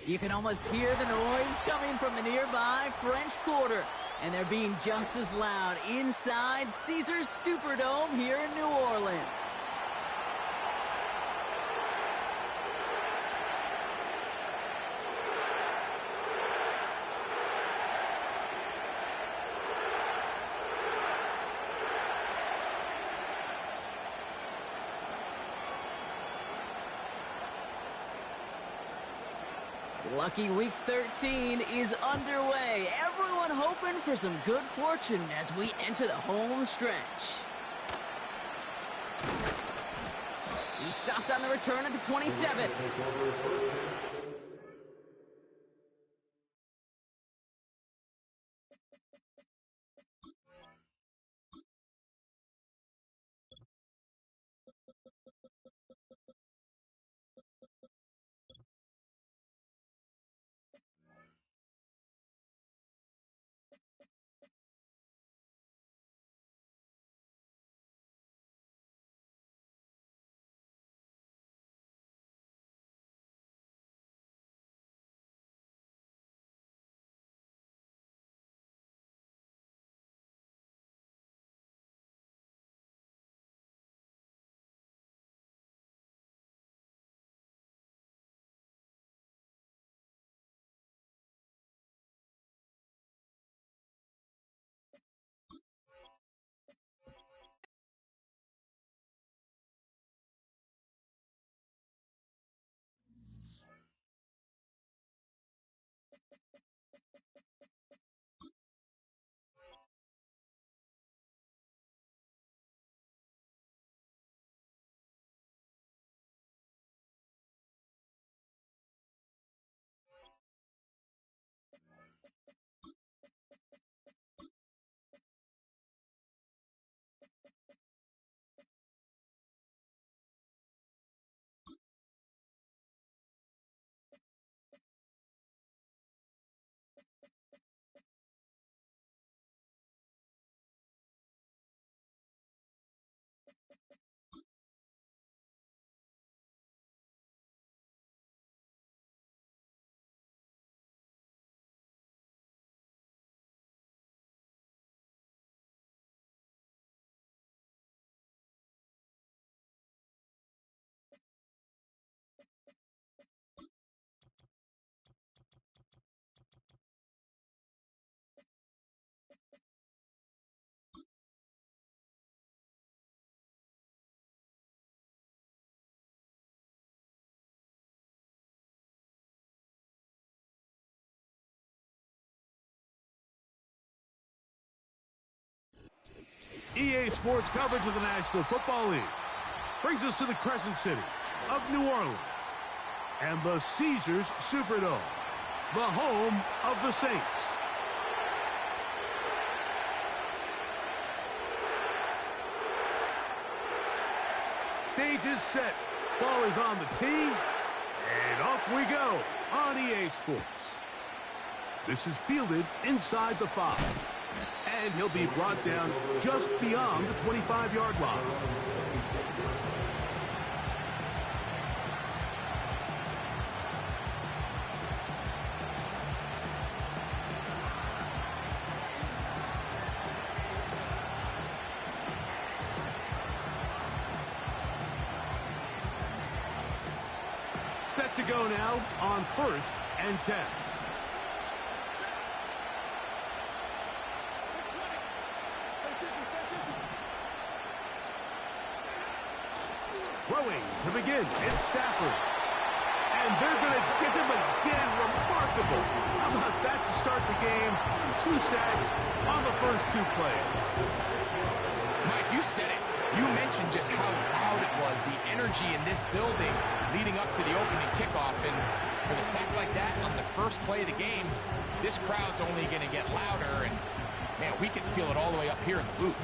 You can almost hear the noise coming from the nearby French Quarter, and they're being just as loud inside Caesars Superdome here in New Orleans. Lucky Week 13 is underway. Everyone hoping for some good fortune as we enter the home stretch. He stopped on the return at the 27. EA Sports coverage of the National Football League brings us to the Crescent City of New Orleans and the Caesars Superdome, the home of the Saints. Stage is set, ball is on the tee, and off we go on EA Sports. This is fielded inside the 5. And he'll be brought down just beyond the 25-yard line. Set to go now on 1st and 10. Throwing to begin, it's Stafford. And they're going to get him again. Remarkable. How about that to start the game? 2 sacks on the first 2 plays. Mike, you said it. You mentioned just how loud it was, the energy in this building leading up to the opening kickoff. And with a sack like that on the first play of the game, this crowd's only going to get louder. And, man, we can feel it all the way up here in the booth.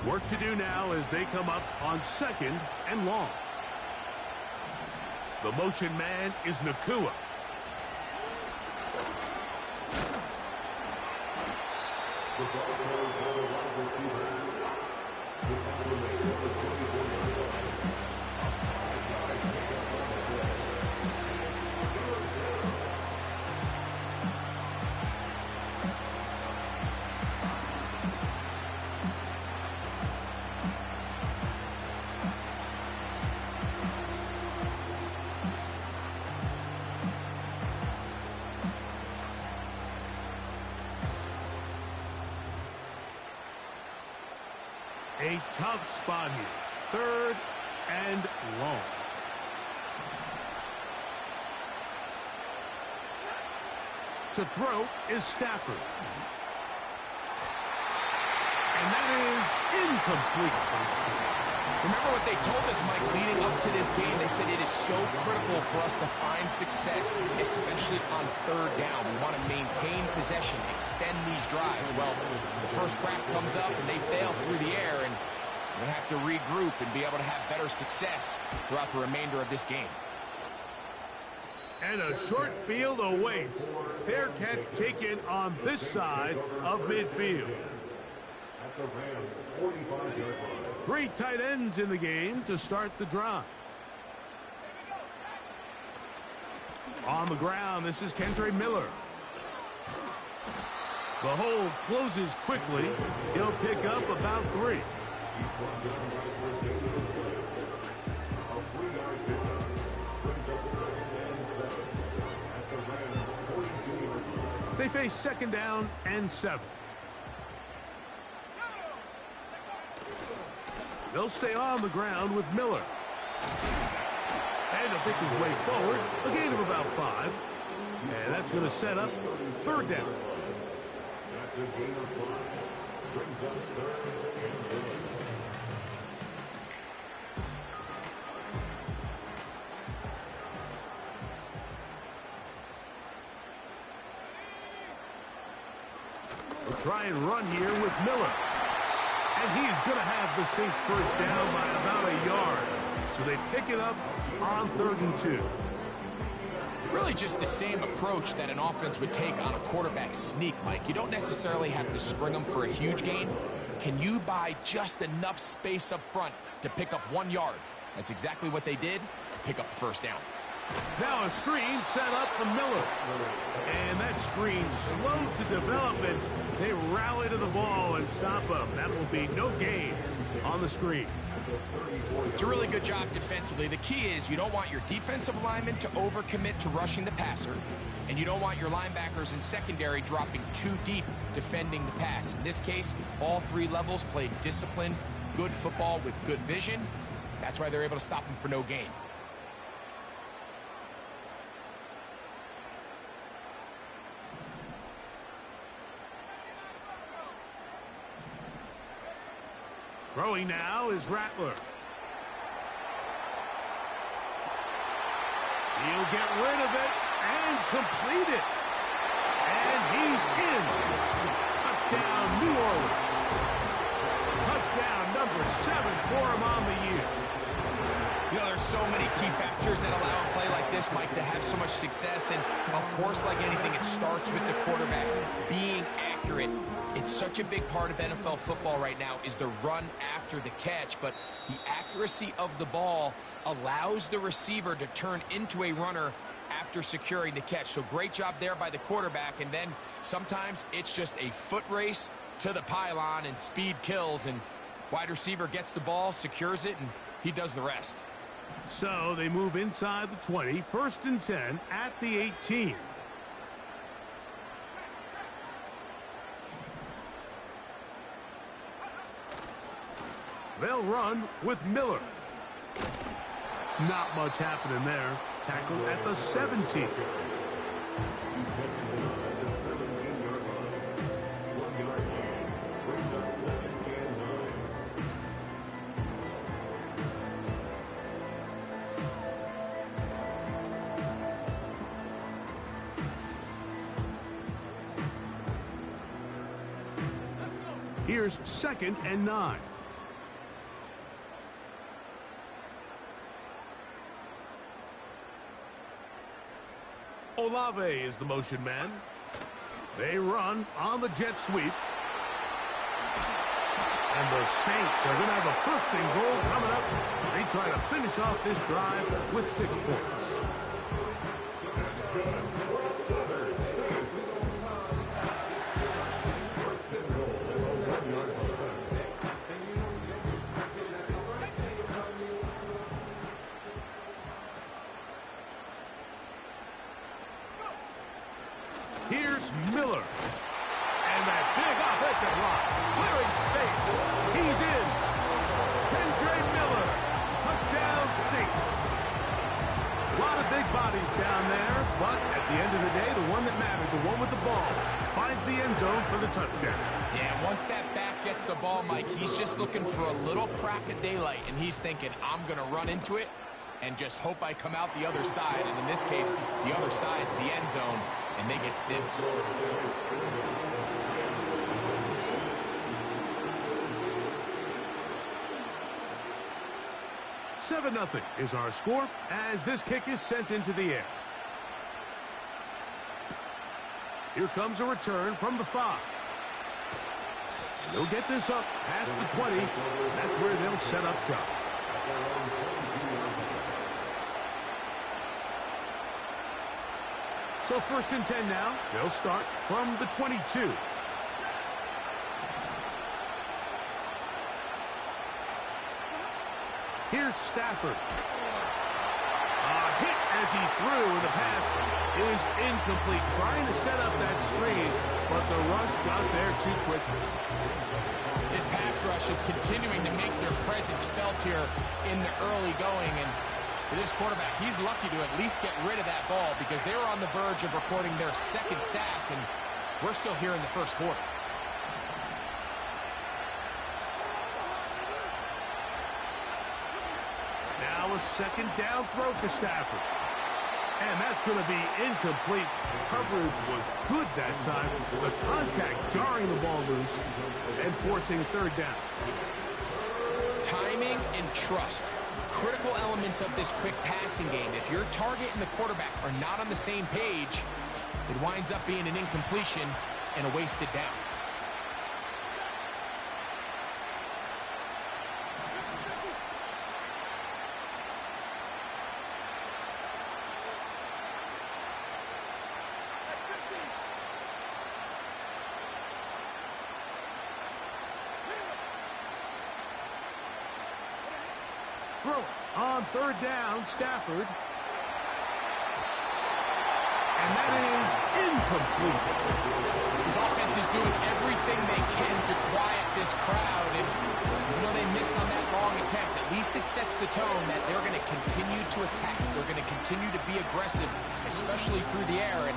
Work to do now as they come up on 2nd and long. The motion man is Nakua. A tough spot here. Third and long. To throw is Stafford. And that is incomplete. Remember what they told us, Mike, leading up to this game. They said it is so critical for us to find success, especially on third down. We want to maintain possession, extend these drives. Well, the first crack comes up and they fail through the air, and we have to regroup and be able to have better success throughout the remainder of this game. And a short field awaits. Fair catch taken on this side of midfield. 3 tight ends in the game to start the drive. On the ground, this is Kendre Miller. The hole closes quickly. He'll pick up about 3. They face second down and 7. They'll stay on the ground with Miller. And he'll pick his way forward, a gain of about 5. And that's going to set up third down. We'll try and run here with Miller. And he is going to have the Saints first down by about a yard. So they pick it up on 3rd and 2. Really just the same approach that an offense would take on a quarterback sneak, Mike. You don't necessarily have to spring them for a huge gain. Can you buy just enough space up front to pick up 1 yard? That's exactly what they did. Pick up the first down. Now a screen set up for Miller. And that screen slow to development. They rally to the ball and stop him. That will be no gain on the screen. It's a really good job defensively. The key is you don't want your defensive linemen to overcommit to rushing the passer, and you don't want your linebackers in secondary dropping too deep defending the pass. In this case, all 3 levels played disciplined, good football with good vision. That's why they're able to stop him for no gain. Throwing now is Rattler. He'll get rid of it and complete it. And he's in. Touchdown, New Orleans. Touchdown number 7 for him on the year. You know, there's so many key factors that allow a play like this, Mike, to have so much success. And, of course, like anything, it starts with the quarterback being accurate. It's such a big part of NFL football right now is the run after the catch. But the accuracy of the ball allows the receiver to turn into a runner after securing the catch. So great job there by the quarterback. And then sometimes it's just a foot race to the pylon and speed kills. And wide receiver gets the ball, secures it, and he does the rest. So they move inside the 20, 1st and 10 at the 18. They'll run with Miller. Not much happening there. Tackle at the 17. Here's 2nd and 9. Olave is the motion man. They run on the jet sweep. And the Saints are going to have a 1st and goal coming up. They try to finish off this drive with 6 points. Here's Miller. And that big offensive line. Clearing space. He's in. the touchdown. Yeah, once that back gets the ball, Mike, he's just looking for a little crack of daylight, and he's thinking, I'm going to run into it and just hope I come out the other side. And in this case, the other side's the end zone, and they get 6. 7-0 is our score as this kick is sent into the air. Here comes a return from the 5. And they'll get this up past the 20. That's where they'll set up shop. So 1st and 10 now. They'll start from the 22. Here's Stafford. Hit as he threw, and the pass is incomplete. Trying to set up that screen, but the rush got there too quickly. This pass rush is continuing to make their presence felt here in the early going, and for this quarterback, he's lucky to at least get rid of that ball because they were on the verge of recording their 2nd sack, and we're still here in the 1st quarter. Now a 2nd down throw for Stafford. And that's going to be incomplete. Coverage was good that time. The contact jarring the ball loose and forcing 3rd down. Timing and trust. Critical elements of this quick passing game. If your target and the quarterback are not on the same page, it winds up being an incompletion and a wasted down. Throw it on 3rd down, Stafford. And that is incomplete. This offense is doing everything they can to quiet this crowd. And even though they missed on that long attempt, at least it sets the tone that they're going to continue to attack. They're going to continue to be aggressive, especially through the air. And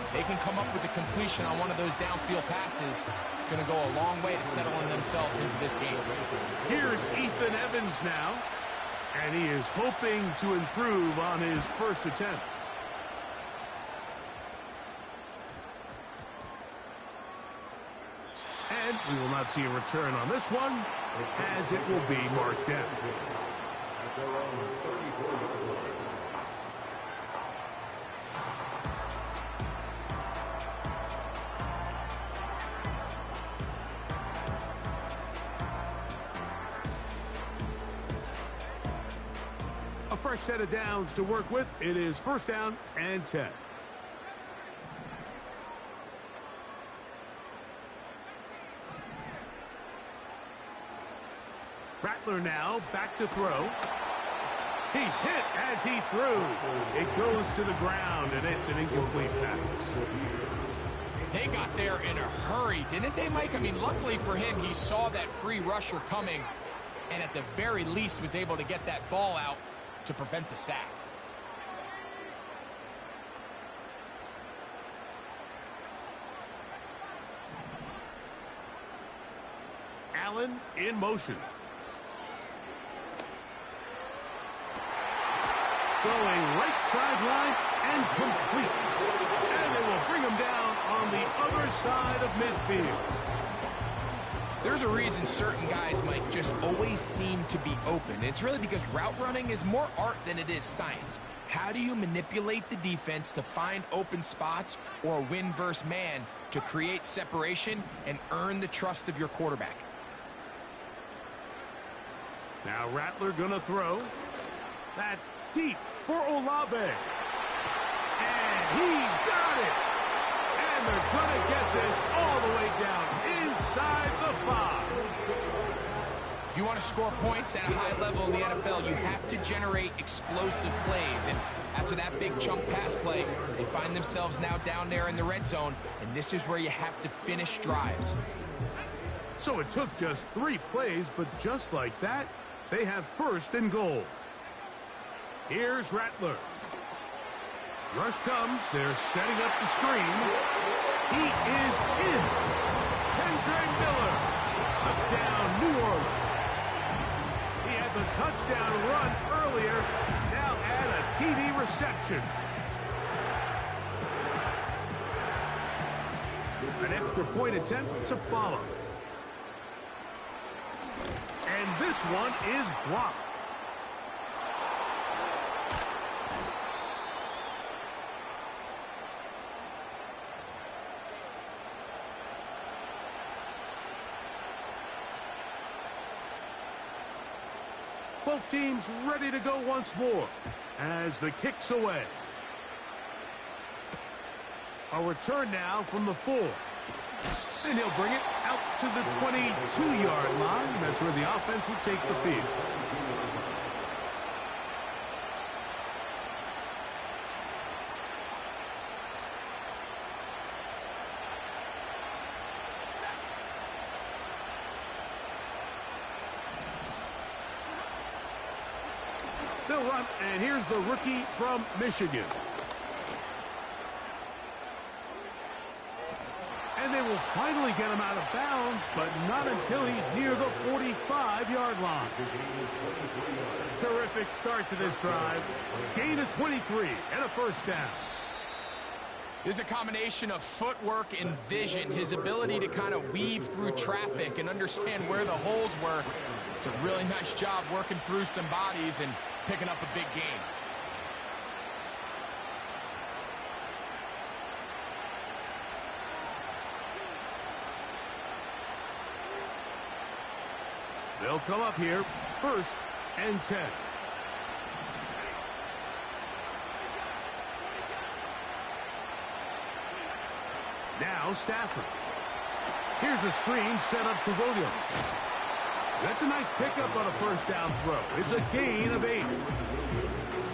if they can come up with a completion on one of those downfield passes, it's going to go a long way to settling themselves into this game. Here's Ethan Evans now. And he is hoping to improve on his 1st attempt. And we will not see a return on this one, as it will be marked down. A fresh set of downs to work with. It is 1st down and 10. Rattler now back to throw. He's hit as he threw. It goes to the ground, and it's an incomplete pass. They got there in a hurry, didn't they, Mike? I mean, luckily for him, he saw that free rusher coming, and at the very least was able to get that ball out to prevent the sack. Allen in motion. Going right sideline and complete. And they will bring him down on the other side of midfield. There's a reason certain guys, Mike, just always seem to be open. It's really because route running is more art than it is science. How do you manipulate the defense to find open spots or win versus man to create separation and earn the trust of your quarterback? Now Rattler gonna throw. That's deep for Olave. And he's got it. And they're gonna get this all the way down inside the 5. If you want to score points at a high level in the NFL, you have to generate explosive plays. And after that big chunk pass play, they find themselves now down there in the red zone. And this is where you have to finish drives. So it took just 3 plays, but just like that, they have 1st and goal. Here's Rattler. Rush comes. They're setting up the screen. He is in. Miller. Touchdown, New Orleans. He had the touchdown run earlier. Now add a TD reception. An extra point attempt to follow. And this one is blocked. Both teams ready to go once more as the kick's away. A return now from the 4. And he'll bring it out to the 22-yard line. That's where the offense will take the field. They'll run, and here's the rookie from Michigan. And they will finally get him out of bounds, but not until he's near the 45-yard line. Terrific start to this drive. Gain of 23 and a first down. There's a combination of footwork and vision, his ability to kind of weave through traffic and understand where the holes were. It's a really nice job working through some bodies and picking up a big gain. They'll come up here, 1st and 10. Now Stafford. Here's a screen set up to Williams. That's a nice pickup on a first down throw. It's a gain of 8.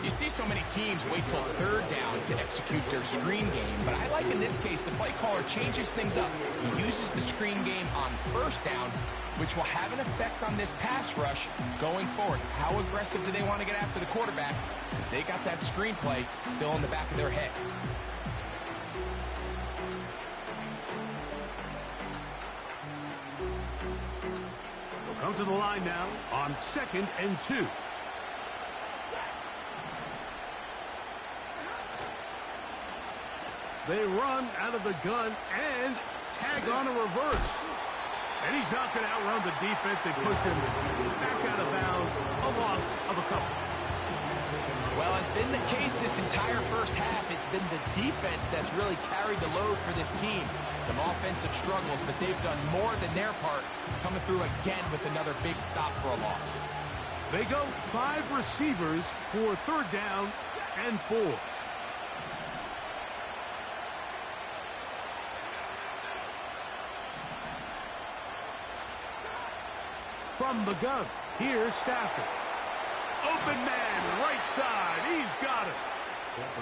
You see so many teams wait till 3rd down to execute their screen game, but I like in this case the play caller changes things up. He uses the screen game on 1st down, which will have an effect on this pass rush going forward. How aggressive do they want to get after the quarterback? Because they got that screen play still in the back of their head. They'll come to the line now on 2nd and 2. They run out of the gun and tag on a reverse. And he's not going to outrun the defense and push him back out of bounds. A loss of a couple. Well, as been the case this entire first half, it's been the defense that's really carried the load for this team. Some offensive struggles, but they've done more than their part, coming through again with another big stop for a loss. They go 5 receivers for 3rd down and 4. From the gun, here's Stafford. Open man, right side, he's got it.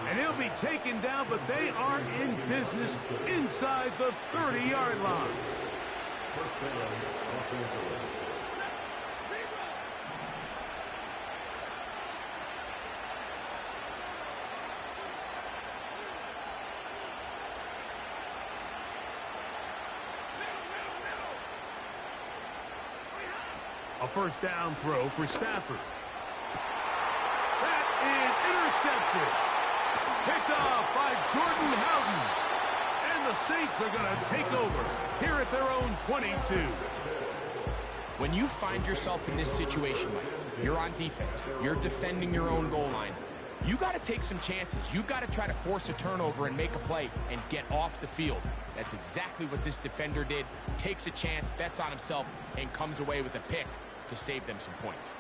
And he'll be taken down, but they are in business inside the 30-yard line. A first down throw for Stafford. That is intercepted. Picked off by Jordan Howden. And the Saints are going to take over here at their own 22. When you find yourself in this situation, Mike, you're on defense, you're defending your own goal line, you got to take some chances. You've got to try to force a turnover and make a play and get off the field. That's exactly what this defender did. Takes a chance, bets on himself, and comes away with a pick to save them some points.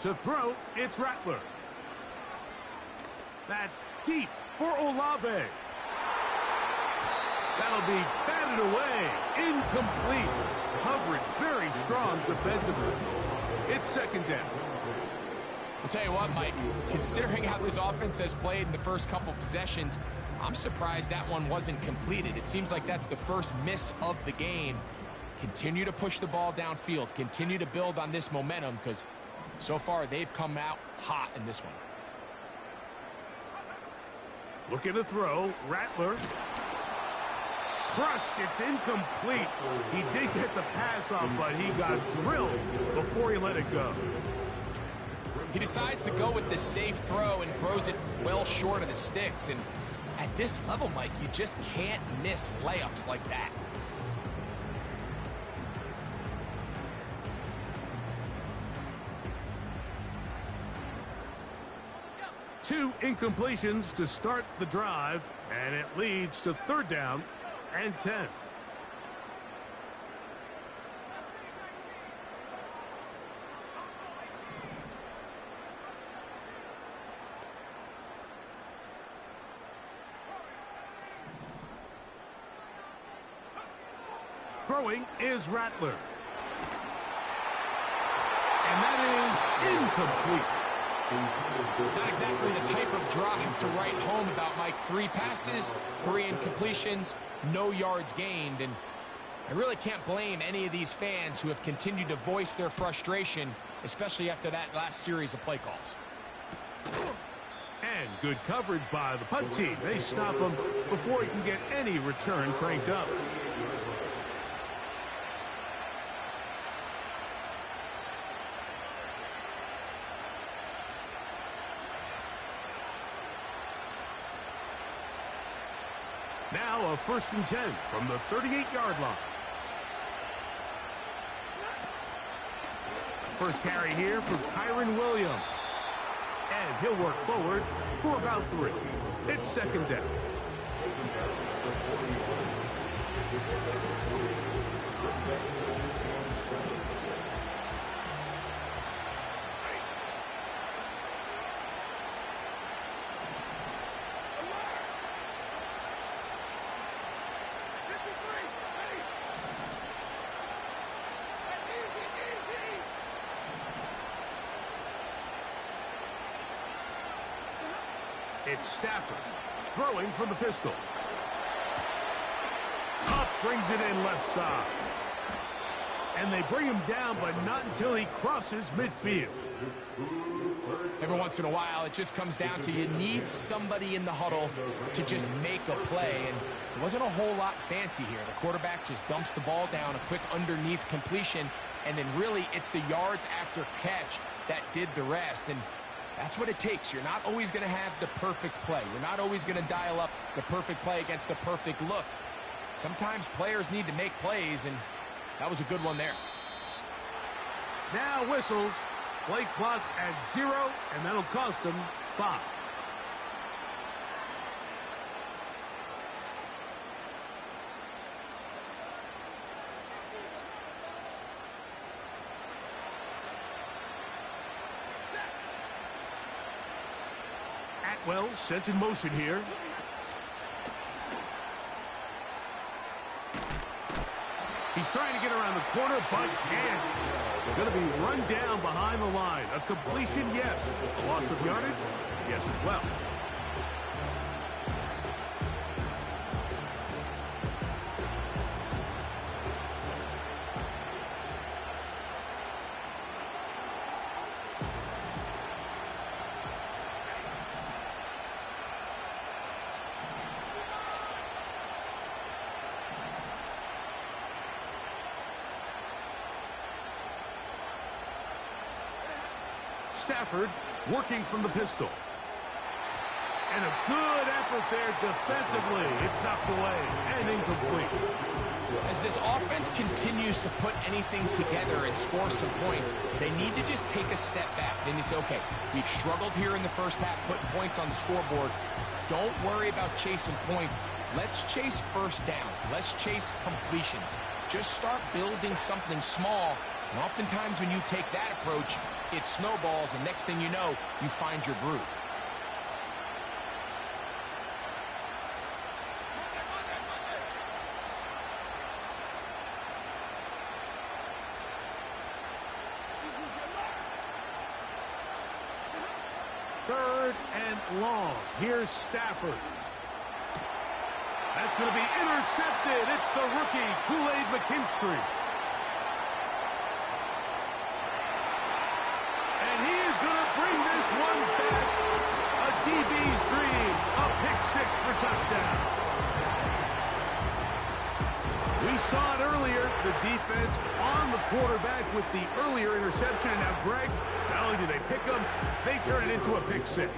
To throw, it's Rattler. That's deep for Olave. That'll be batted away. Incomplete. Coverage very strong defensively. It's 2nd down. I'll tell you what, Mike, considering how this offense has played in the first couple possessions, I'm surprised that one wasn't completed. It seems like that's the first miss of the game. Continue to push the ball downfield. Continue to build on this momentum because So far, they've come out hot in this one. Looking to throw. Rattler. Crushed. It's incomplete. He did get the pass off, but he got drilled before he let it go. He decides to go with the safe throw and throws it well short of the sticks. And at this level, Mike, you just can't miss layups like that. Two incompletions to start the drive, and it leads to 3rd down and 10. Throwing is Rattler. And that is incomplete. Not exactly the type of drive to write home about, Mike. 3 passes, 3 incompletions, no yards gained. And I really can't blame any of these fans who have continued to voice their frustration, especially after that last series of play calls. And good coverage by the punt team. They stop him before he can get any return cranked up. Now a 1st and 10 from the 38-yard line. First carry here for Kyron Williams. And he'll work forward for about 3. It's 2nd down. It's Stafford throwing from the pistol. Up, brings it in left side. And they bring him down, but not until he crosses midfield. Every once in a while, it just comes down to you need somebody in the huddle to just make a play. And it wasn't a whole lot fancy here. The quarterback just dumps the ball down, a quick underneath completion, and then really it's the yards after catch that did the rest. And that's what it takes. You're not always going to have the perfect play. You're not always going to dial up the perfect play against the perfect look. Sometimes players need to make plays, and that was a good one there. Now whistles. Play clock at 0, and that'll cost them 5. Atwell sent in motion here. He's trying to get around the corner, but can't. Going to be run down behind the line. A completion, yes. A loss of yardage, yes as well. Stafford working from the pistol. And a good effort there defensively. It's knocked away and incomplete. As this offense continues to put anything together and score some points, they need to just take a step back. Then you say, okay, we've struggled here in the first half, putting points on the scoreboard. Don't worry about chasing points. Let's chase first downs. Let's chase completions. Just start building something small. And oftentimes when you take that approach, it snowballs, and next thing you know, you find your groove. Third and long. Here's Stafford. That's going to be intercepted. It's the rookie, Kool-Aid McKinstry. And this one back. A DB's dream. A pick six for touchdown. We saw it earlier. The defense on the quarterback with the earlier interception. And now, Greg, not only do they pick him, they turn it into a pick six.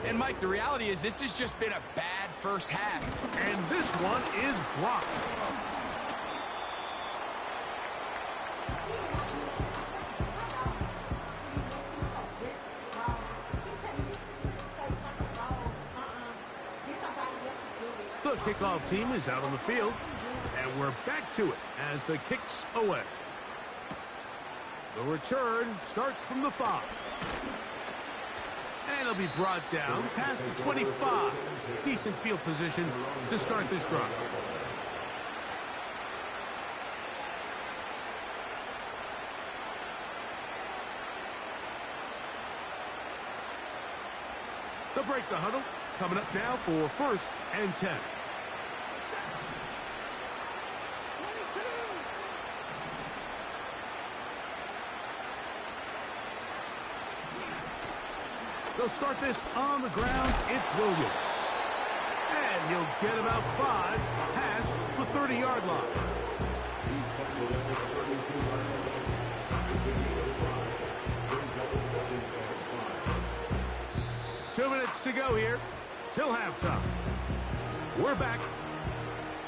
And, Mike, the reality is this has just been a bad first half. And this one is blocked. The kickoff team is out on the field, and we're back to it as the kick's away. The return starts from the 5. And it'll be brought down past the 25. Decent field position to start this drive. They'll break the huddle. Coming up now for 1st and 10. They'll start this on the ground. It's Williams. And he'll get about 5 past the 30-yard line. Two minutes to go here till halftime. We're back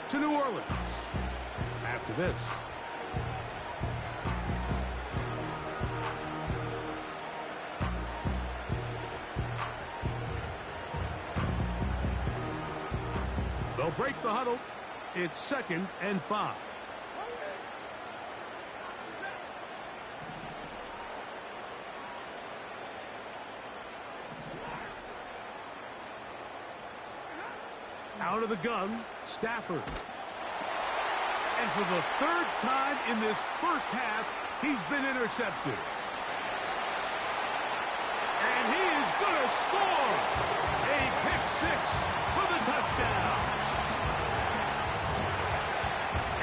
to New Orleans after this. They'll break the huddle. It's 2nd and 5. Out of the gun, Stafford. And for the 3rd time in this first half, he's been intercepted. And he is going to score! A pick six for the touchdown.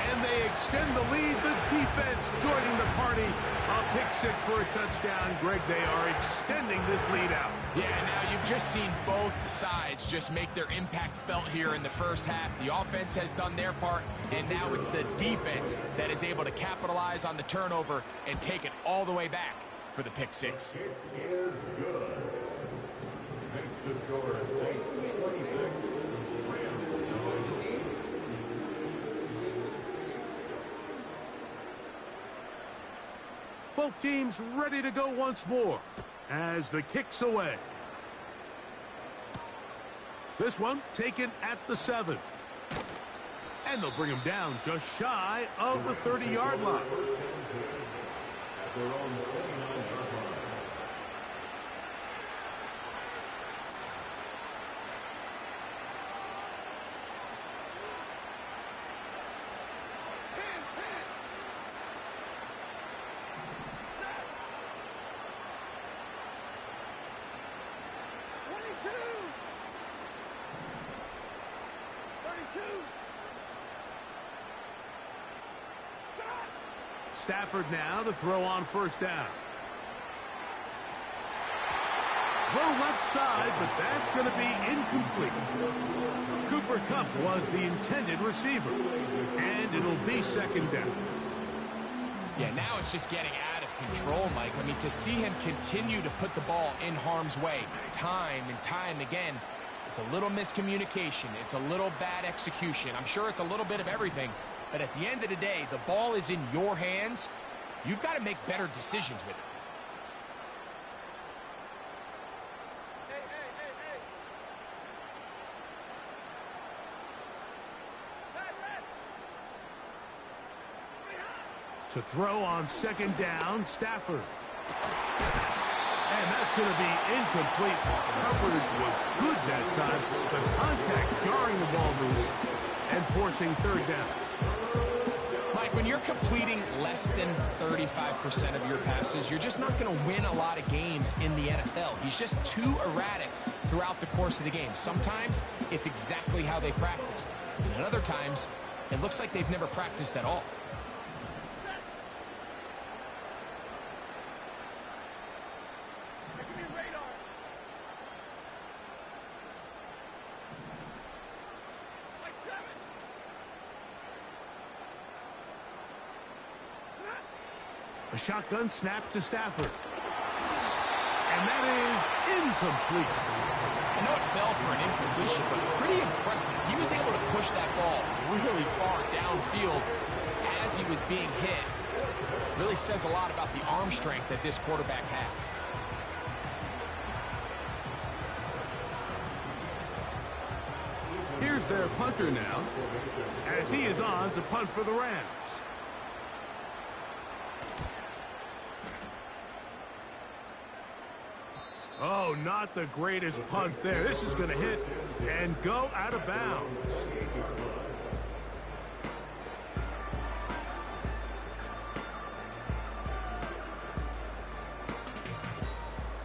And they extend the lead. The defense joining the party. A pick six for a touchdown. Greg, they are extending this lead out. Yeah, now you've just seen both sides just make their impact felt here in the first half. The offense has done their part, and now it's the defense that is able to capitalize on the turnover and take it all the way back for the pick six. It is good. Makes the score 6-26. Both teams ready to go once more as the kick's away. This one taken at the 7. And they'll bring him down just shy of the 30-yard line. At their own 29-yard line. Stafford now to throw on 1st down. Throw left side, but that's going to be incomplete. Cooper Kupp was the intended receiver, and it'll be 2nd down. Yeah, now it's just getting out of control, Mike. I mean, to see him continue to put the ball in harm's way time and time again, it's a little miscommunication. It's a little bad execution. I'm sure it's a little bit of everything. But at the end of the day, the ball is in your hands. You've got to make better decisions with it. To throw on 2nd down, Stafford. And that's going to be incomplete. Coverage was good that time. The contact jarring the ball loose and forcing 3rd down. Mike, when you're completing less than 35% of your passes, you're just not going to win a lot of games in the NFL. He's just too erratic throughout the course of the game. Sometimes it's exactly how they practiced. And at other times, it looks like they've never practiced at all. A shotgun snap to Stafford. And that is incomplete. I know it fell for an incompletion, but pretty impressive. He was able to push that ball really far downfield as he was being hit. Really says a lot about the arm strength that this quarterback has. Here's their punter now, as he is on to punt for the Rams. Oh, not the greatest punt there. This is going to hit and go out of bounds.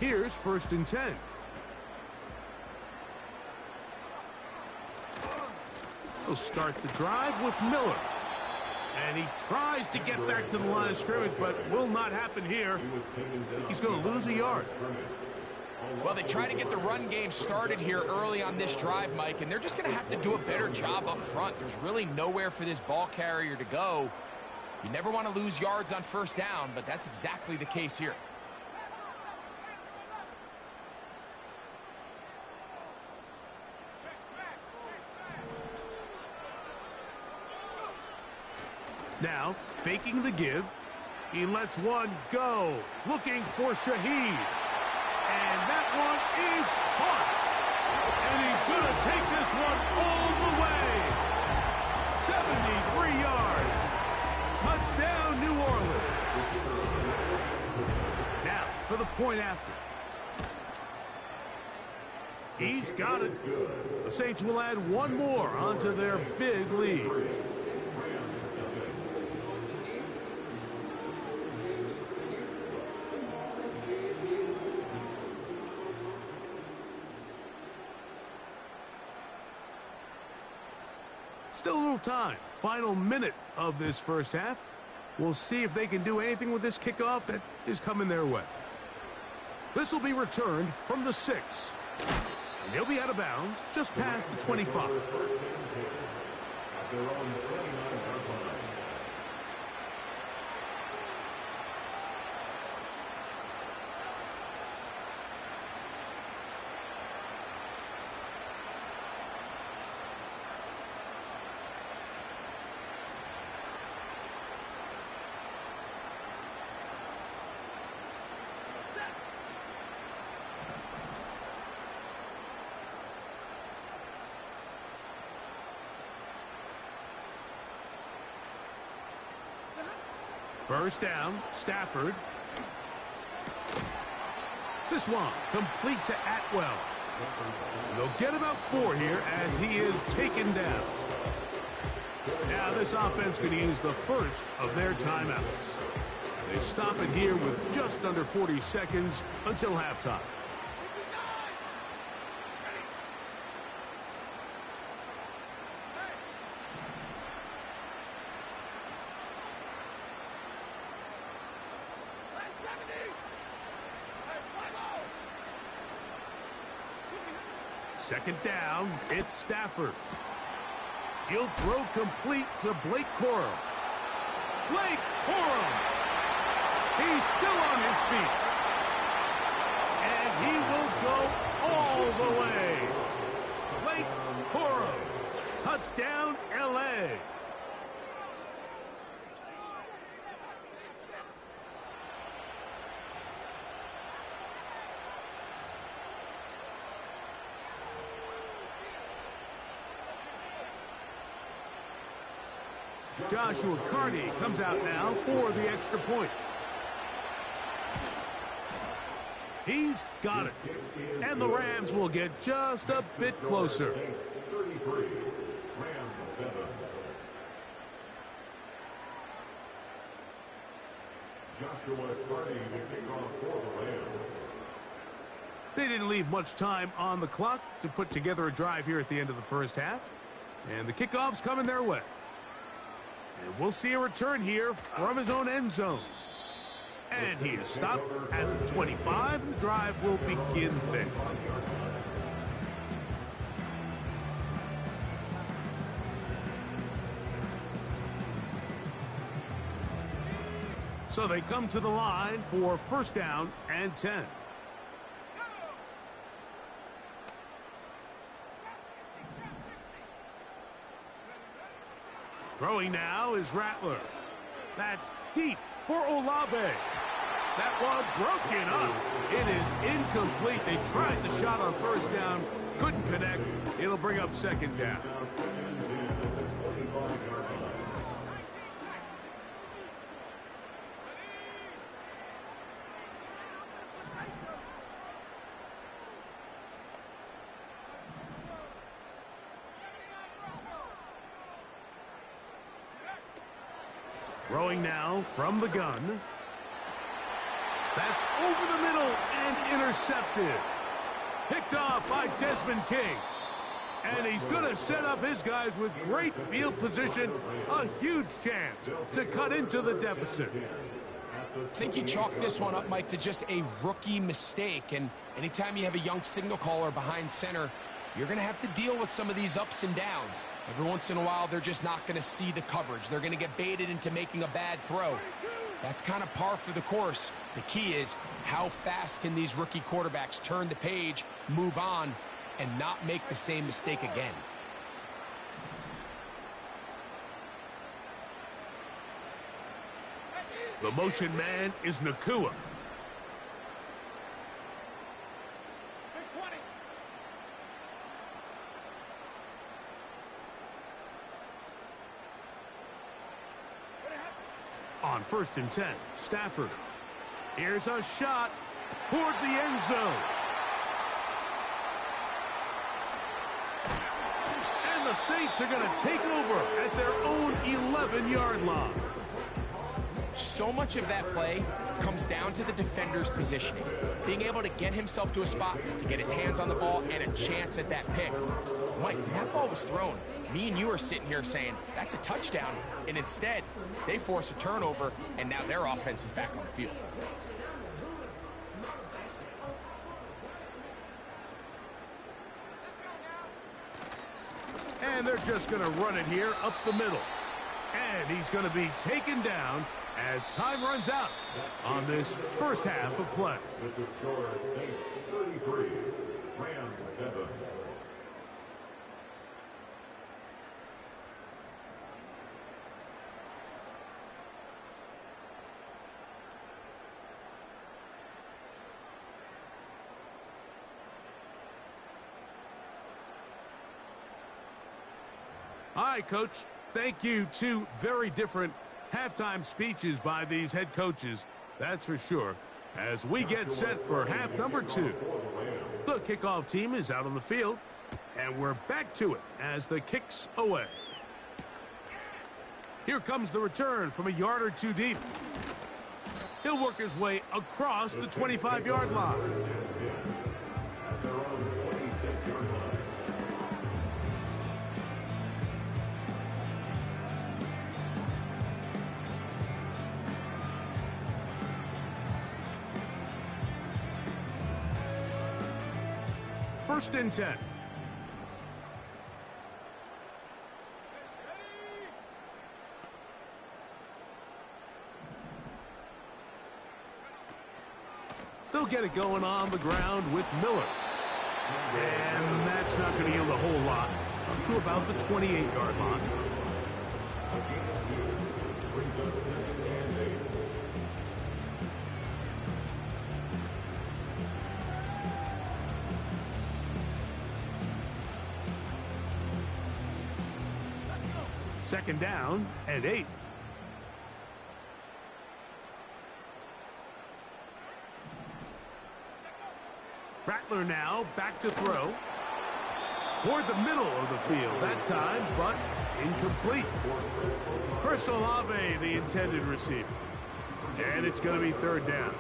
Here's 1st and 10. He'll start the drive with Miller. And he tries to get back to the line of scrimmage, but will not happen here. I think he's going to lose a yard. Well, they try to get the run game started here early on this drive, Mike, and they're just going to have to do a better job up front. There's really nowhere for this ball carrier to go. You never want to lose yards on 1st down, but that's exactly the case here. Now, faking the give, he lets one go, looking for Shaheed. And that one is caught. And he's going to take this one all the way. 73 yards. Touchdown, New Orleans. Now, for the point after. He's got it. The Saints will add one more onto their big lead. Still a little time. Final minute of this 1st half. We'll see if they can do anything with this kickoff that is coming their way. This will be returned from the 6. And he'll be out of bounds just past the 25. First down, Stafford. This one complete to Atwell. And they'll get about 4 here as he is taken down. Now this offense going to use the first of their timeouts. They stop it here with just under 40 seconds until halftime. Second down, it's Stafford. He'll throw complete to Blake Corum. Blake Corum! He's still on his feet. And he will go all the way. Blake Corum. Touchdown, L.A. Joshua Carney comes out now for the extra point. He's got it. And the Rams will get just a bit closer. 33, Rams 7. Joshua Carney to kick off for the Rams. They didn't leave much time on the clock to put together a drive here at the end of the 1st half. And the kickoff's coming their way. And we'll see a return here from his own end zone. And he is stopped at the 25. The drive will begin there. So they come to the line for first down and 10. Throwing now is Rattler. That's deep for Olave. That one broken up. It is incomplete. They tried the shot on first down, couldn't connect. It'll bring up second down. Throwing now from the gun. That's over the middle and intercepted. Picked off by Desmond King. And he's going to set up his guys with great field position. A huge chance to cut into the deficit. I think you chalk this one up, Mike, to just a rookie mistake. And anytime you have a young signal caller behind center, you're going to have to deal with some of these ups and downs. Every once in a while, they're just not going to see the coverage. They're going to get baited into making a bad throw. That's kind of par for the course. The key is how fast can these rookie quarterbacks turn the page, move on, and not make the same mistake again. The motion man is Nakua. On first and 10, Stafford. Here's a shot toward the end zone. And the Saints are going to take over at their own 11-yard line. So much of that play comes down to the defender's positioning. Being able to get himself to a spot, to get his hands on the ball, and a chance at that pick. Mike, when that ball was thrown, me and you are sitting here saying, that's a touchdown. And instead, they force a turnover, and now their offense is back on the field. And they're just going to run it here up the middle. And he's going to be taken down as time runs out on this first half of play. With the score, Saints 33, Rams 7. All right, Coach. Thank you. Two very different halftime speeches by these head coaches, that's for sure, as we get set for half number 2. The kickoff team is out on the field, and we're back to it as the kick's away. Here comes the return from a yard or two deep. He'll work his way across the 25-yard line. At their own 26-yard line. First and 10. They'll get it going on the ground with Miller. And that's not going to yield a whole lot. Up to about the 28-yard line. Brings us 2nd and 8. Second down and 8. Rattler now back to throw. Toward the middle of the field that time, but incomplete. Chris Olave, the intended receiver. And it's going to be third down.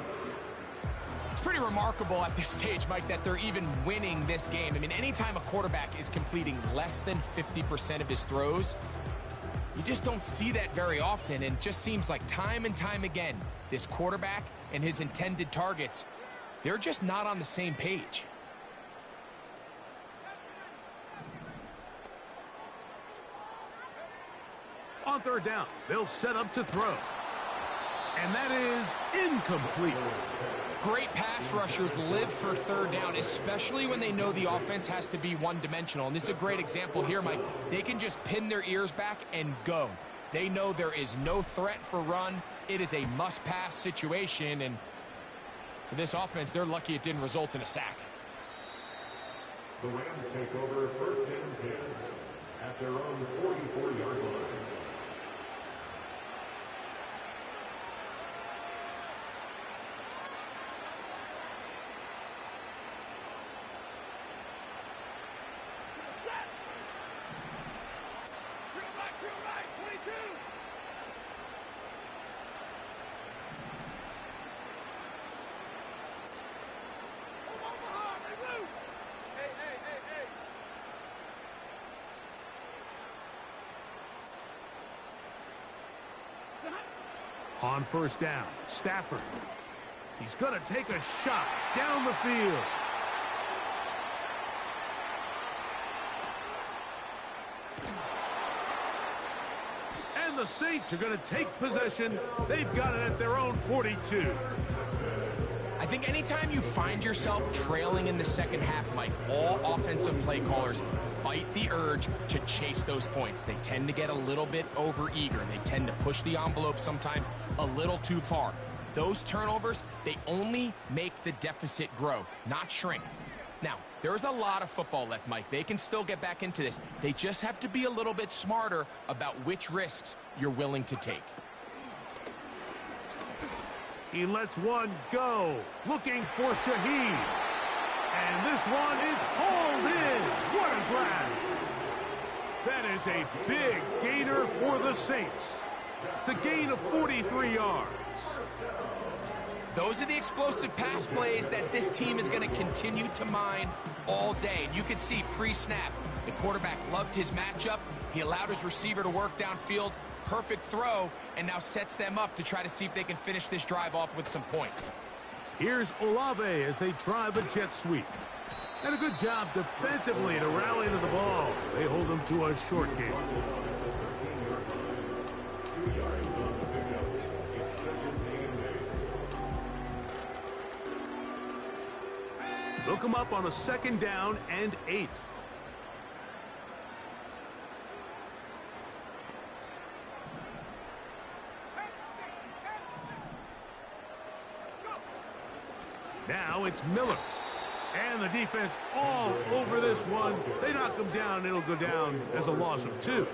It's pretty remarkable at this stage, Mike, that they're even winning this game. I mean, anytime a quarterback is completing less than 50% of his throws, you just don't see that very often, and it just seems like time and time again, this quarterback and his intended targets, they're just not on the same page. On third down, they'll set up to throw. And that is incomplete. Great pass rushers live for third down, especially when they know the offense has to be one-dimensional. And this is a great example here, Mike. They can just pin their ears back and go. They know there is no threat for run. It is a must-pass situation, and for this offense, they're lucky it didn't result in a sack. The Rams take over first and 10 at their own 44-yard line. On first down, Stafford. He's going to take a shot down the field. And the Saints are going to take possession. They've got it at their own 42. I think anytime you find yourself trailing in the second half, Mike, all offensive play callers fight the urge to chase those points. They tend to get a little bit over-eager. They tend to push the envelope sometimes a little too far. Those turnovers, they only make the deficit grow, not shrink. Now, there's a lot of football left, Mike. They can still get back into this. They just have to be a little bit smarter about which risks you're willing to take. He lets one go, looking for Shaheed. And this one is hauled in. What a grab. That is a big gainer for the Saints. It's a gain of 43 yards. Those are the explosive pass plays that this team is going to continue to mine all day. And you can see pre-snap, the quarterback loved his matchup. He allowed his receiver to work downfield. Perfect throw, and now sets them up to try to see if they can finish this drive off with some points. Here's Olave as they try the jet sweep. And a good job defensively to rally to the ball. They hold them to a short game. They'll come up on a second down and 8. Now it's Miller. And the defense all over this one. They knock him down. It'll go down as a loss of 2.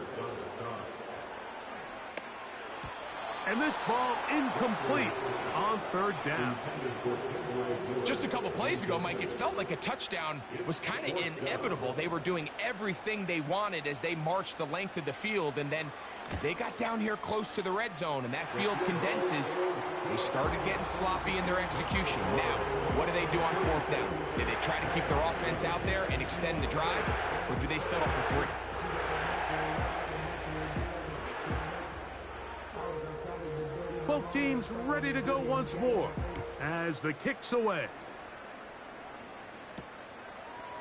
And this ball incomplete on third down. Just a couple plays ago, Mike, it felt like a touchdown was kind of inevitable. They were doing everything they wanted as they marched the length of the field, and then as they got down here close to the red zone and that field condenses, they started getting sloppy in their execution. Now, what do they do on fourth down? Do they try to keep their offense out there and extend the drive, or do they settle for 3? Both teams ready to go once more as the kick's away.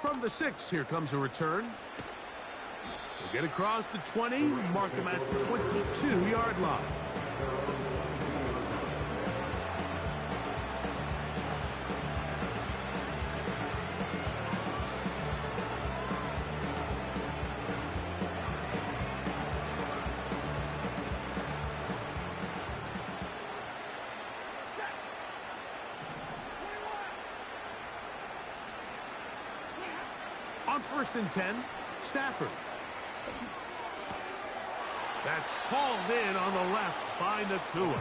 From the 6, here comes a return. They'll get across the 20, mark them at the 22-yard line. On first and 10, Stafford. That's hauled in on the left by Nakua.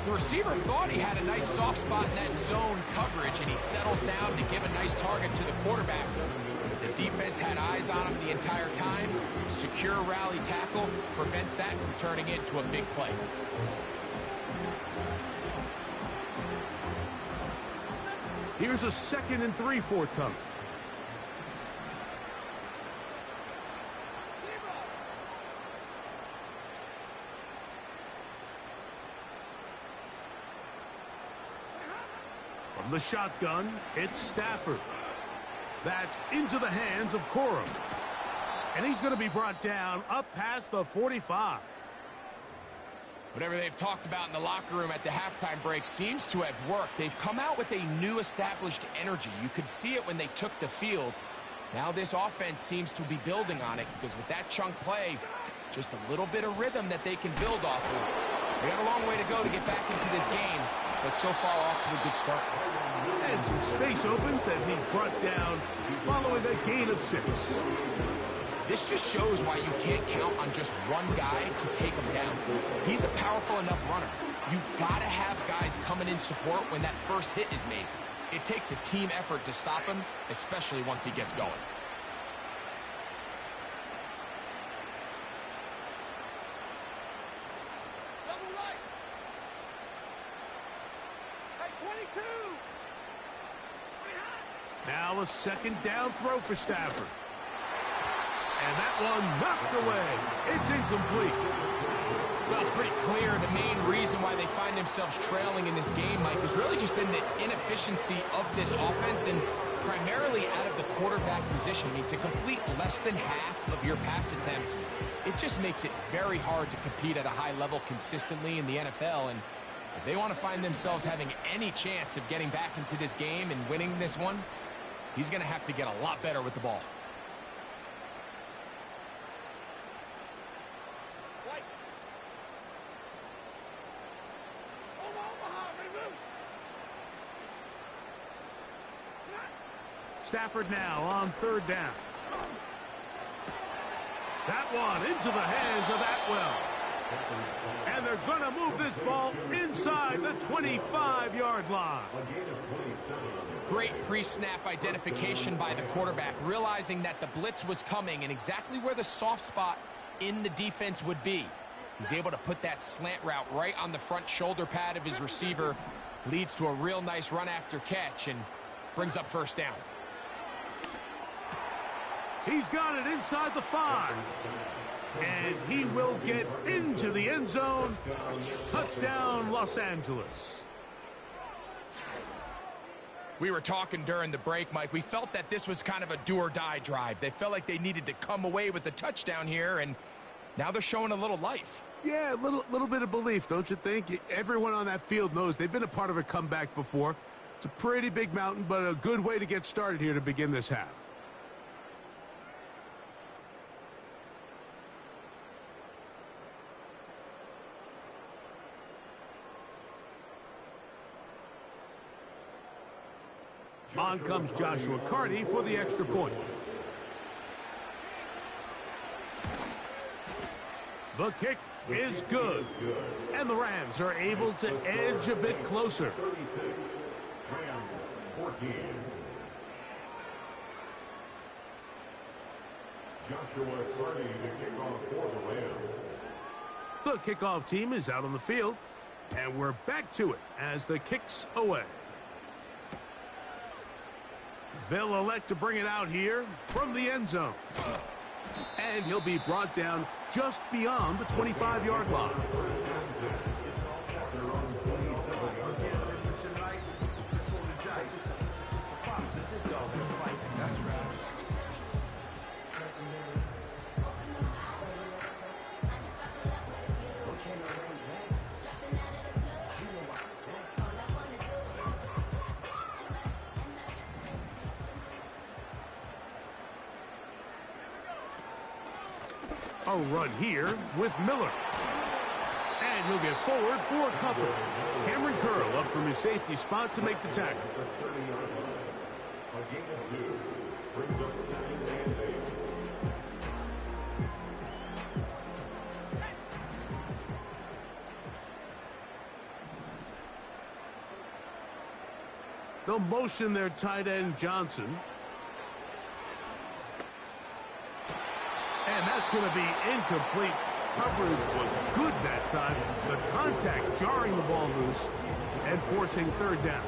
The receiver thought he had a nice soft spot in that zone coverage, and he settles down to give a nice target to the quarterback. The defense had eyes on him the entire time. Secure rally tackle prevents that from turning into a big play. Here's a 2nd and 3 forthcoming. From the shotgun, it's Stafford. That's into the hands of Corum. And he's going to be brought down up past the 45. Whatever they've talked about in the locker room at the halftime break seems to have worked. They've come out with a new established energy. You could see it when they took the field. Now this offense seems to be building on it because with that chunk play, just a little bit of rhythm that they can build off of. They got a long way to go to get back into this game, but so far off to a good start. And some space opens as he's brought down following a gain of 6. This just shows why you can't count on just one guy to take him down. He's a powerful enough runner. You've got to have guys coming in support when that first hit is made. It takes a team effort to stop him, especially once he gets going. Double right. Hey, 22. Now a second down throw for Stafford. And that one knocked away. It's incomplete. Well, it's pretty clear the main reason why they find themselves trailing in this game, Mike, has really just been the inefficiency of this offense and primarily out of the quarterback position. I mean, to complete less than half of your pass attempts, it just makes it very hard to compete at a high level consistently in the NFL. And if they want to find themselves having any chance of getting back into this game and winning this one, he's going to have to get a lot better with the ball. Stafford now on 3rd down. That one into the hands of Atwell. And they're going to move this ball inside the 25-yard line. Great pre-snap identification by the quarterback, realizing that the blitz was coming and exactly where the soft spot in the defense would be. He's able to put that slant route right on the front shoulder pad of his receiver. Leads to a real nice run after catch and brings up 1st down. He's got it inside the 5. And he will get into the end zone. Touchdown, Los Angeles. We were talking during the break, Mike. We felt that this was kind of a do-or-die drive. They felt like they needed to come away with the touchdown here, and now they're showing a little life. Yeah, a little bit of belief, don't you think? Everyone on that field knows they've been a part of a comeback before. It's a pretty big mountain, but a good way to get started here to begin this half. On comes Joshua Carty for the extra point. The kick is good. And the Rams are able to edge a bit closer. 36. Rams 14. Joshua Carty to kick off for the Rams. The kickoff team is out on the field. And we're back to it as the kick's away. They'll elect to bring it out here from the end zone. And he'll be brought down just beyond the 25-yard line. A run here with Miller. And he'll get forward for a couple. Cameron Curl up from his safety spot to make the tackle. A gain of 2. Brings up 2nd and 8. They'll motion their tight end Johnson. And that's going to be incomplete. Coverage was good that time. The contact jarring the ball loose and forcing 3rd down.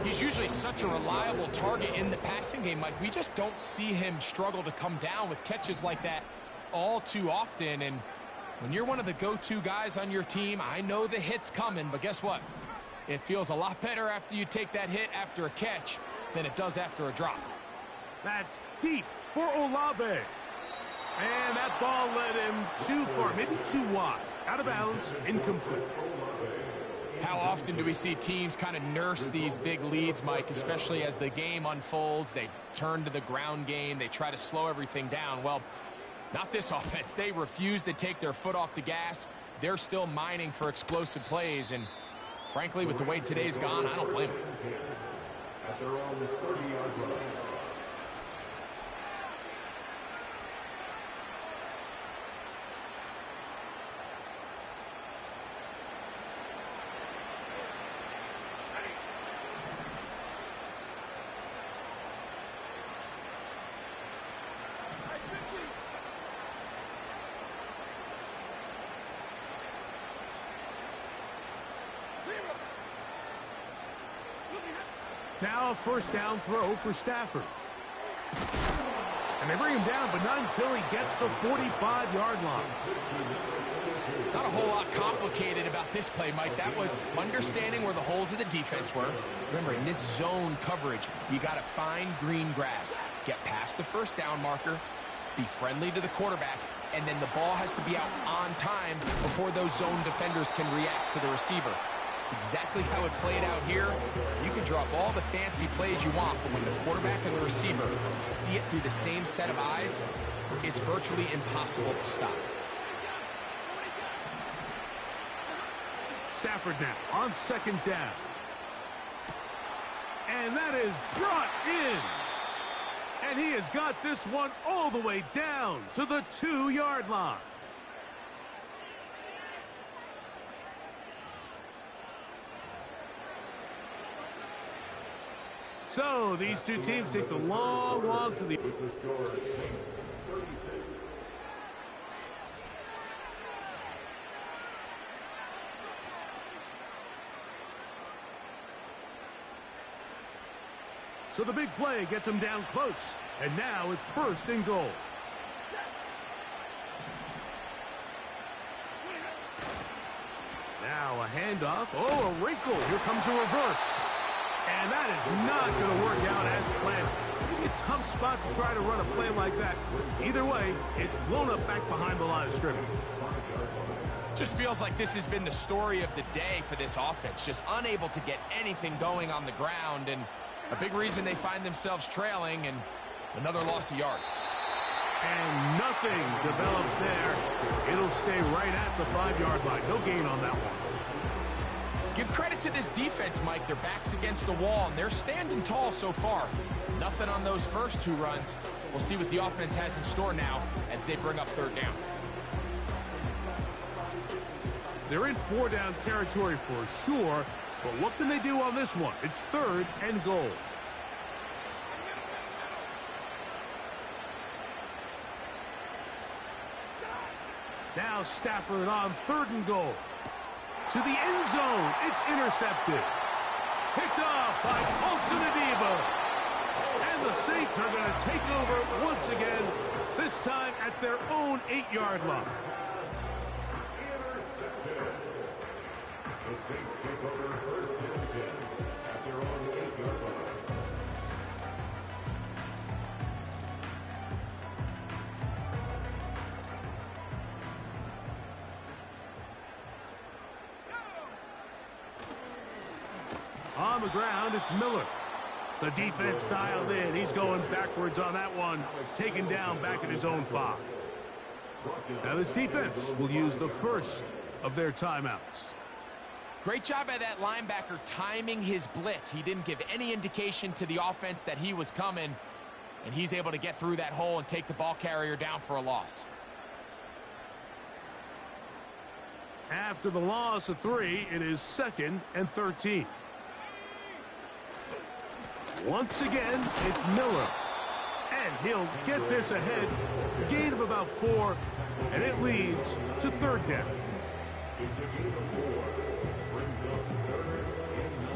He's usually such a reliable target in the passing game, Mike. We just don't see him struggle to come down with catches like that all too often. And when you're one of the go-to guys on your team, I know the hit's coming, but guess what? It feels a lot better after you take that hit after a catch than it does after a drop. That's deep for Olave. And that ball led him too far, maybe too wide. Out of bounds, incomplete. How often do we see teams kind of nurse these big leads, Mike, especially as the game unfolds? They turn to the ground game. They try to slow everything down. Well, not this offense. They refuse to take their foot off the gas. They're still mining for explosive plays. And frankly, with the way today's gone, I don't blame them. At their own 30-yard line. Now a first down throw for Stafford. And they bring him down, but not until he gets the 45-yard line. Not a whole lot complicated about this play, Mike. That was understanding where the holes of the defense were. Remember, in this zone coverage, you got to find green grass. Get past the first down marker, be friendly to the quarterback, and then the ball has to be out on time before those zone defenders can react to the receiver. It's exactly how it played out here. You can draw up all the fancy plays you want, but when the quarterback and the receiver see it through the same set of eyes, it's virtually impossible to stop. Stafford now on second down. And that is brought in. And he has got this one all the way down to the 2-yard line. So these two teams take the long walk to the... With the score, 36. So the big play gets him down close. And now it's first and goal. Now a handoff. Oh, a wrinkle. Here comes a reverse. And that is not going to work out as planned. Maybe a tough spot to try to run a play like that. Either way, it's blown up back behind the line of scrimmage. Just feels like this has been the story of the day for this offense. Just unable to get anything going on the ground. And a big reason they find themselves trailing, and another loss of yards. And nothing develops there. It'll stay right at the 5-yard line. No gain on that one. Give credit to this defense, Mike. Their back's against the wall, and they're standing tall so far. Nothing on those first two runs. We'll see what the offense has in store now as they bring up third down. They're in 4-down territory for sure, but what can they do on this one? It's third and goal. Now Stafford on third and goal. To the end zone. It's intercepted. Picked off by Paulson Adebo. And the Saints are going to take over once again, this time at their own 8-yard line. Intercepted. The Saints take over first and 10 at their own 8-yard line. On the ground, it's Miller. The defense dialed in. He's going backwards on that one. Taken down back at his own 5. Now this defense will use the first of their timeouts. Great job by that linebacker timing his blitz. He didn't give any indication to the offense that he was coming, and he's able to get through that hole and take the ball carrier down for a loss. After the loss of 3, it is 2nd and 13. Once again, it's Miller. And he'll get this ahead. Gain of about 4, and it leads to third down. It's a gain of 4. Brings up third and 9.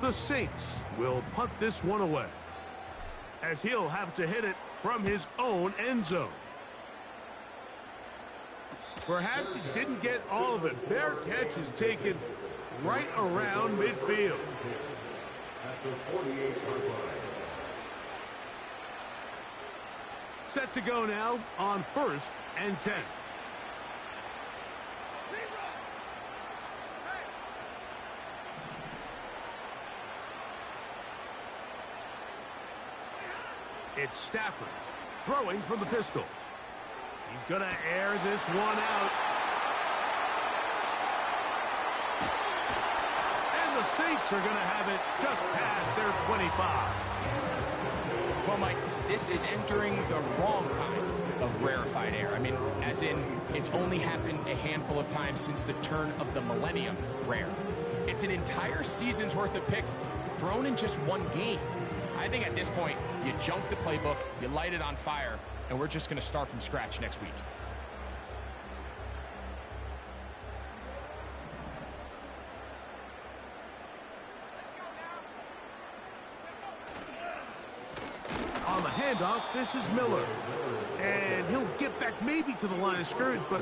The Saints will punt this one away, as he'll have to hit it from his own end zone. Perhaps he didn't get all of it. Their catch is taken right around midfield. the 48-yard line. Set to go now on 1st and 10. It's Stafford throwing from the pistol. He's going to air this one out. And the Saints are going to have it just past their 25. Well, Mike, this is entering the wrong kind of rarefied air. I mean, as in, it's only happened a handful of times since the turn of the millennium rare. It's an entire season's worth of picks thrown in just one game. I think at this point, you junk the playbook, you light it on fire, and we're just going to start from scratch next week. On the handoff, this is Miller. And he'll get back maybe to the line of scrimmage, but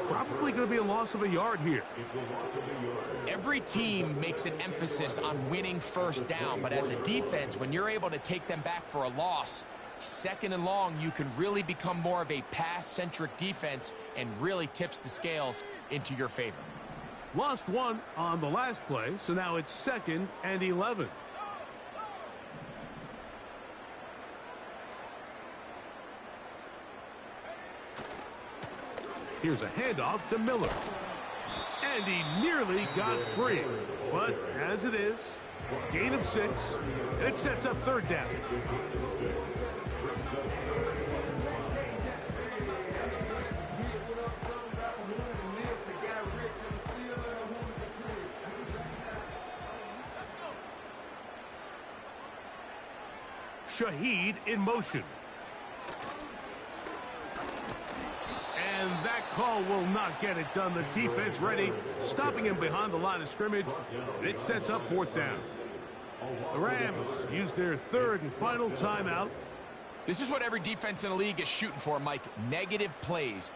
probably going to be a loss of a yard here. Every team makes an emphasis on winning first down, but as a defense, when you're able to take them back for a loss, 2nd and long, you can really become more of a pass-centric defense and really tips the scales into your favor. Lost one on the last play, so now it's 2nd and 11. Here's a handoff to Miller. And he nearly got free. But as it is, gain of 6, and it sets up 3rd down. Shaheed in motion. And that call will not get it done. The defense ready, stopping him behind the line of scrimmage. And it sets up 4th down. The Rams use their 3rd and final timeout. This is what every defense in the league is shooting for, Mike. Negative plays.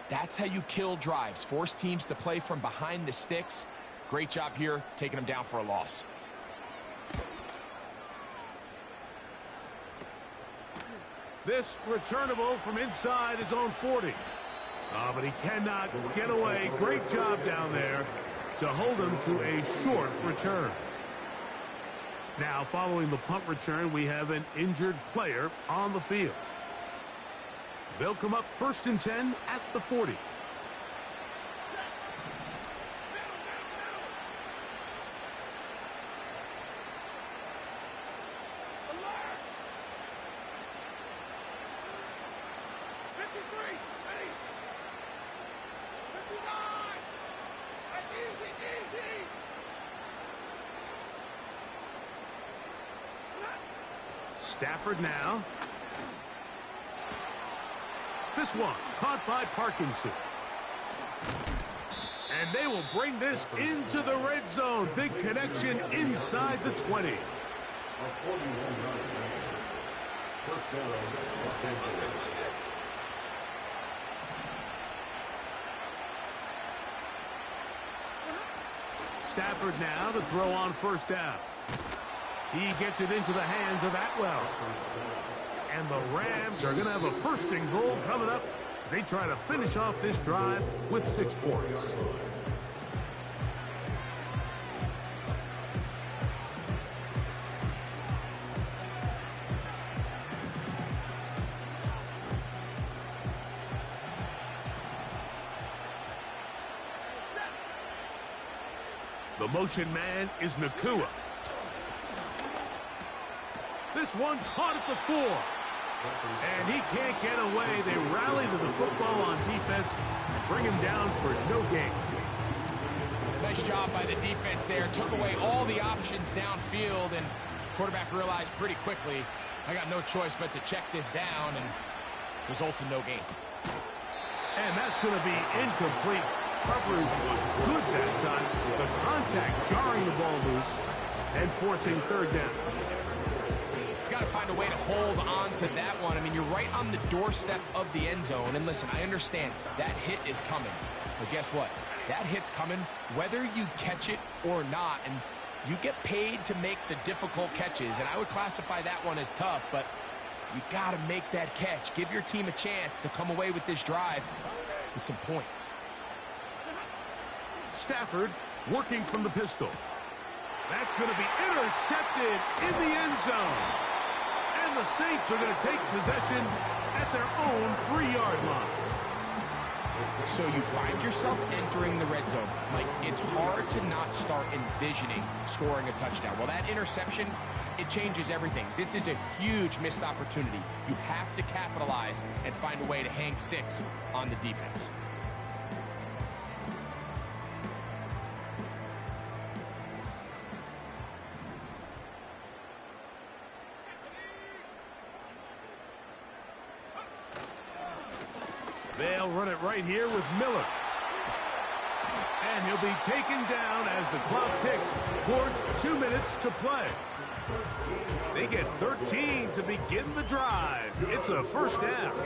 That's how you kill drives. Force teams to play from behind the sticks. Great job here, taking them down for a loss. This returnable from inside his own 40. But he cannot get away. Great job down there to hold him to a short return. Now, following the punt return, we have an injured player on the field. They'll come up 1st and 10 at the 40. Stafford now. This one caught by Parkinson. And they will bring this into the red zone. Big connection inside the 20. Stafford now to throw on 1st down. He gets it into the hands of Atwell. And the Rams are going to have a 1st and goal coming up as they try to finish off this drive with 6 points. The motion man is Nakua. This one caught at the 4. And he can't get away. They rally to the football on defense and bring him down for no gain. Nice job by the defense there. Took away all the options downfield, and quarterback realized pretty quickly, I got no choice but to check this down, and results in no gain. And that's going to be incomplete. Coverage was good that time. The contact jarring the ball loose and forcing 3rd down. He's got to find a way to hold on to that one. I mean, you're right on the doorstep of the end zone. And listen, I understand that hit is coming. But guess what? That hit's coming whether you catch it or not. And You get paid to make the difficult catches, and I would classify that one as tough, but you got to make that catch. Give your team a chance to come away with this drive with some points. Stafford working from the pistol. That's going to be intercepted in the end zone. And the Saints are going to take possession at their own 3-yard line. So you find yourself entering the red zone. Like, it's hard to not start envisioning scoring a touchdown. Well, that interception, it changes everything. This is a huge missed opportunity. You have to capitalize and find a way to hang 6 on the defense. They'll run it right here with Miller. And he'll be taken down as the clock ticks towards 2 minutes to play. They get 13 to begin the drive. It's a first down.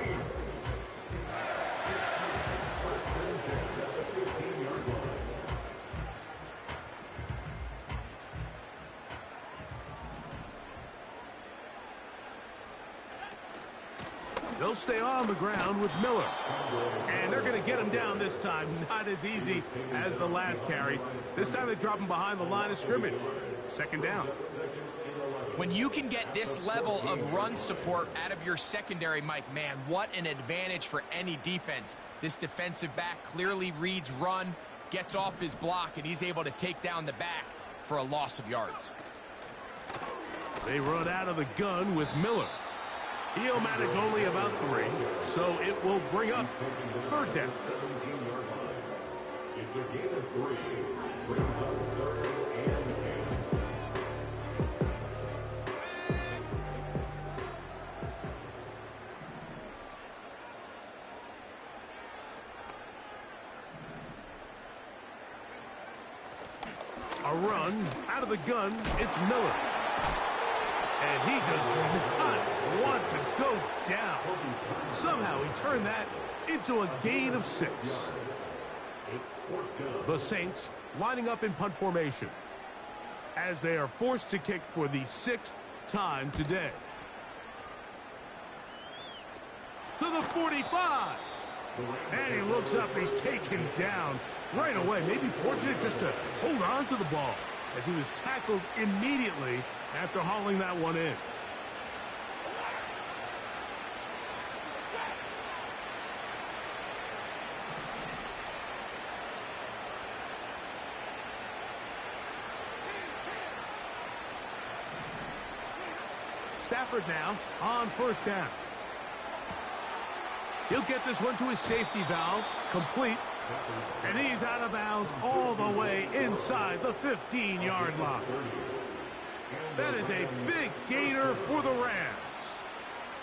They'll stay on the ground with Miller. And they're going to get him down this time. Not as easy as the last carry. This time they drop him behind the line of scrimmage. Second down. When you can get this level of run support out of your secondary, Mike, man, what an advantage for any defense. This defensive back clearly reads run, gets off his block, and he's able to take down the back for a loss of yards. They run out of the gun with Miller. He'll manage only about 3, so it will bring up third down. It's a gain of 3. Brings up 3rd and 10. A run out of the gun. It's Miller. And he does not want to go down. Somehow he turned that into a gain of 6. The Saints lining up in punt formation as they are forced to kick for the 6th time today. To the 45. And he looks up. He's taken down right away. Maybe fortunate just to hold on to the ball as he was tackled immediately after hauling that one in. Stafford now on first down. He'll get this one to his safety valve, complete, and he's out of bounds all the way inside the 15-yard line. That is a big gainer for the Rams,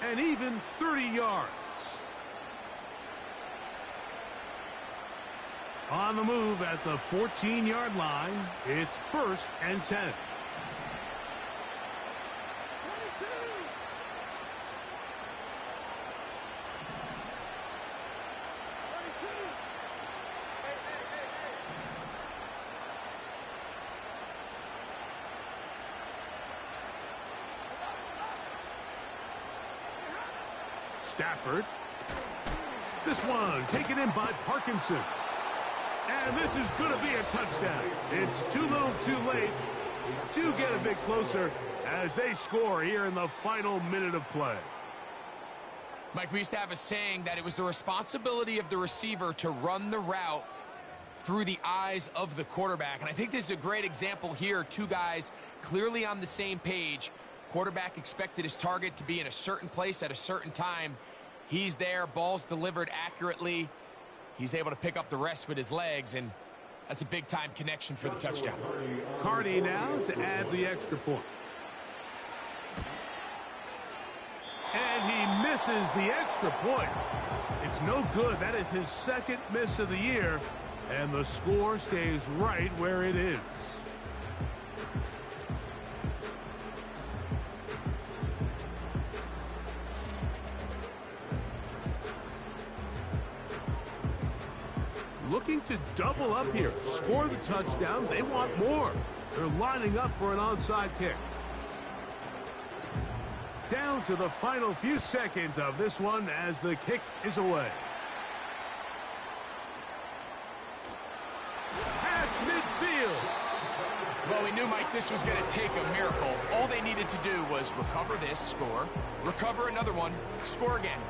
and even 30 yards. On the move at the 14-yard line, it's 1st and 10. Stafford. This one taken in by Parkinson. And this is going to be a touchdown. It's too little too late. Do get a bit closer as they score here in the final minute of play. Mike, we used to have a saying that it was the responsibility of the receiver to run the route through the eyes of the quarterback. And I think this is a great example here. 2 guys clearly on the same page. Quarterback expected his target to be in a certain place at a certain time. He's there, ball's delivered accurately. He's able to pick up the rest with his legs, and that's a big-time connection for the touchdown. Carney now to add the extra point. And he misses the extra point. It's no good. That is his 2nd miss of the year, and the score stays right where it is. Looking to double up here, score the touchdown. They want more. They're lining up for an onside kick. Down to the final few seconds of this one as the kick is away. At midfield. Well, we knew, Mike, this was going to take a miracle. All they needed to do was recover this, score, recover another one, score again.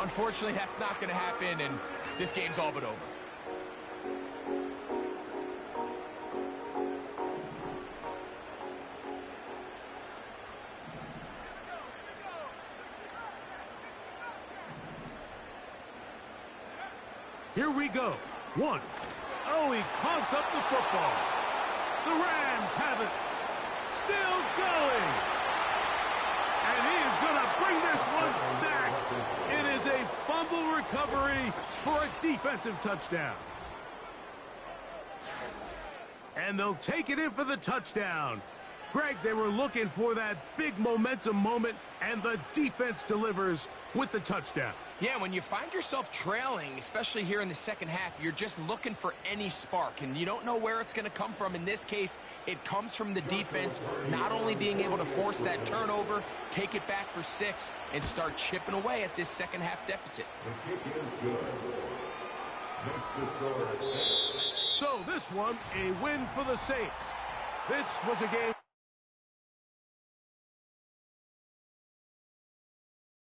Unfortunately, that's not going to happen, and this game's all but over. Here we go. One. Oh, he coughs up the football. The Rams have it. Still going. And he is going to bring this one back. It is a fumble recovery for a defensive touchdown. And they'll take it in for the touchdown. Greg, they were looking for that big momentum moment, and the defense delivers with the touchdown. Yeah, when you find yourself trailing, especially here in the second half, you're just looking for any spark, and you don't know where it's going to come from. In this case, it comes from the defense not only being able to force that turnover, take it back for 6, and start chipping away at this second half deficit. The kick is good. Makes the score 6. So this one, a win for the Saints. This was a game.